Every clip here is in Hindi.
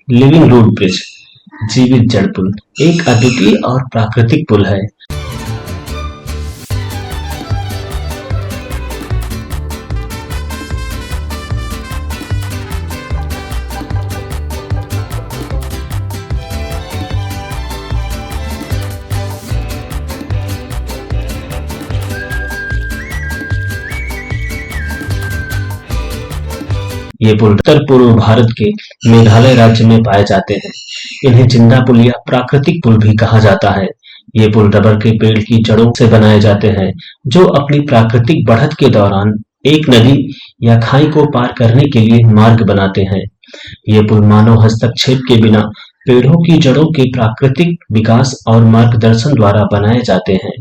लिविंग रूट ब्रिज जीवित जड़ पुल एक अद्वितीय और प्राकृतिक पुल है। ये पुल उत्तर पूर्व भारत के मेघालय राज्य में पाए जाते हैं। इन्हें जिंदा पुल या प्राकृतिक पुल भी कहा जाता है। ये पुल रबर के पेड़ की जड़ों से बनाए जाते हैं, जो अपनी प्राकृतिक बढ़त के दौरान एक नदी या खाई को पार करने के लिए मार्ग बनाते हैं। ये पुल मानव हस्तक्षेप के बिना पेड़ों की जड़ों के प्राकृतिक विकास और मार्गदर्शन द्वारा बनाए जाते हैं।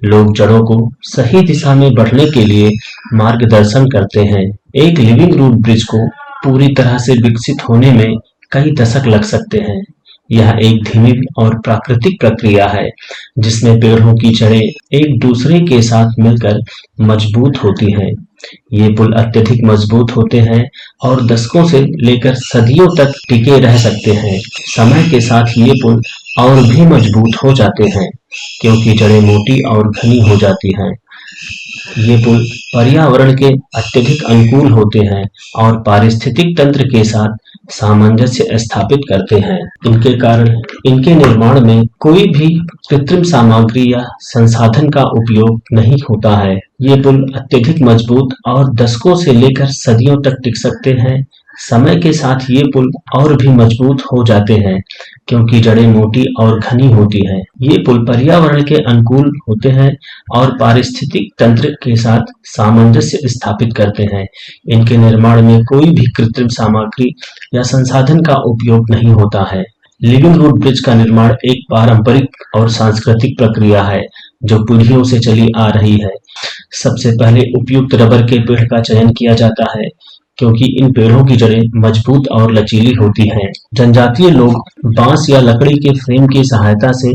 लोग जड़ों को सही दिशा में बढ़ने के लिए मार्गदर्शन करते हैं। एक लिविंग रूट ब्रिज को पूरी तरह से विकसित होने में कई दशक लग सकते हैं। यह एक धीमी और प्राकृतिक प्रक्रिया है, जिसमें पेड़ों की जड़ें एक दूसरे के साथ मिलकर मजबूत होती हैं। ये पुल अत्यधिक मजबूत होते हैं और दशकों से लेकर सदियों तक टिके रह सकते हैं। समय के साथ ये पुल और भी मजबूत हो जाते हैं, क्योंकि जड़ें मोटी और घनी हो जाती हैं। ये पुल पर्यावरण के अत्यधिक अनुकूल होते हैं और पारिस्थितिक तंत्र के साथ सामंजस्य स्थापित करते हैं। इनके कारण इनके निर्माण में कोई भी कृत्रिम सामग्री या संसाधन का उपयोग नहीं होता है। ये पुल अत्यधिक मजबूत और दशकों से लेकर सदियों तक टिक सकते हैं। समय के साथ ये पुल और भी मजबूत हो जाते हैं, क्योंकि जड़ें मोटी और घनी होती हैं। ये पुल पर्यावरण के अनुकूल होते हैं और पारिस्थितिक तंत्र के साथ सामंजस्य स्थापित करते हैं। इनके निर्माण में कोई भी कृत्रिम सामग्री या संसाधन का उपयोग नहीं होता है। लिविंग रूट ब्रिज का निर्माण एक पारंपरिक और सांस्कृतिक प्रक्रिया है, जो पीढ़ियों से चली आ रही है। सबसे पहले उपयुक्त रबर के पेड़ का चयन किया जाता है, क्योंकि इन पेड़ों की जड़ें मजबूत और लचीली होती हैं। जनजातीय लोग बांस या लकड़ी के फ्रेम की सहायता से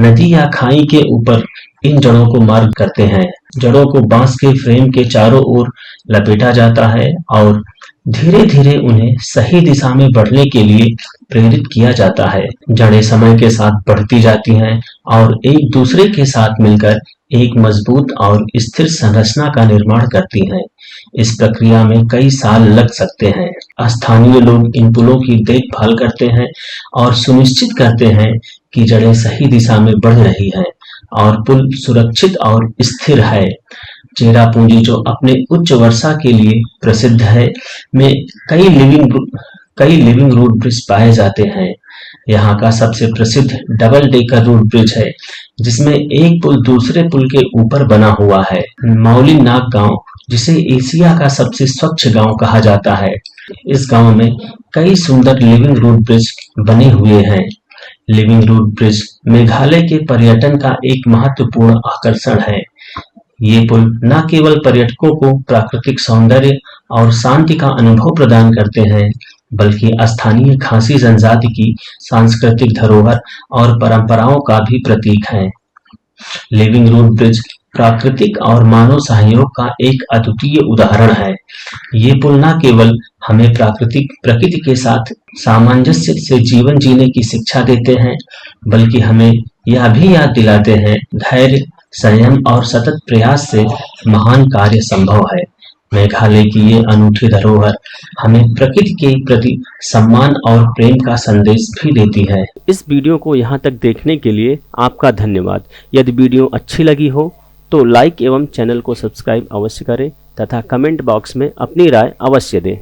नदी या खाई के ऊपर इन जड़ों को मार्ग करते हैं। जड़ों को बांस के फ्रेम के चारों ओर लपेटा जाता है और धीरे धीरे उन्हें सही दिशा में बढ़ने के लिए प्रेरित किया जाता है। जड़ें समय के साथ बढ़ती जाती हैं और एक दूसरे के साथ मिलकर एक मजबूत और स्थिर संरचना का निर्माण करती हैं। इस प्रक्रिया में कई साल लग सकते हैं। स्थानीय लोग इन पुलों की देखभाल करते हैं और सुनिश्चित करते हैं कि जड़ें सही दिशा में बढ़ रही हैं और पुल सुरक्षित और स्थिर है। चेरापूंजी, जो अपने उच्च वर्षा के लिए प्रसिद्ध है, में कई लिविंग रूट ब्रिज पाए जाते हैं। यहाँ का सबसे प्रसिद्ध डबल डेकर रूट ब्रिज है, जिसमें एक पुल दूसरे पुल के ऊपर बना हुआ है। मौली नाग गांव, जिसे एशिया का सबसे स्वच्छ गांव कहा जाता है, इस गांव में कई सुंदर लिविंग रूट ब्रिज बने हुए हैं। लिविंग रूट ब्रिज मेघालय के पर्यटन का एक महत्वपूर्ण आकर्षण है। ये पुल न केवल पर्यटकों को प्राकृतिक सौंदर्य और शांति का अनुभव प्रदान करते हैं, बल्कि स्थानीय खासी जनजाति की सांस्कृतिक धरोहर और परंपराओं का भी प्रतीक है। लिविंग रूट ब्रिज प्राकृतिक और मानव सहयोग का एक अद्वितीय उदाहरण है। ये पुल न केवल हमें प्रकृति के साथ सामंजस्य से जीवन जीने की शिक्षा देते हैं, बल्कि हमें यह भी याद दिलाते हैं धैर्य, संयम और सतत प्रयास से महान कार्य संभव है। मेघालय की ये अनूठी धरोहर हमें प्रकृति के प्रति सम्मान और प्रेम का संदेश भी देती है। इस वीडियो को यहाँ तक देखने के लिए आपका धन्यवाद। यदि वीडियो अच्छी लगी हो तो लाइक एवं चैनल को सब्सक्राइब अवश्य करें तथा कमेंट बॉक्स में अपनी राय अवश्य दें।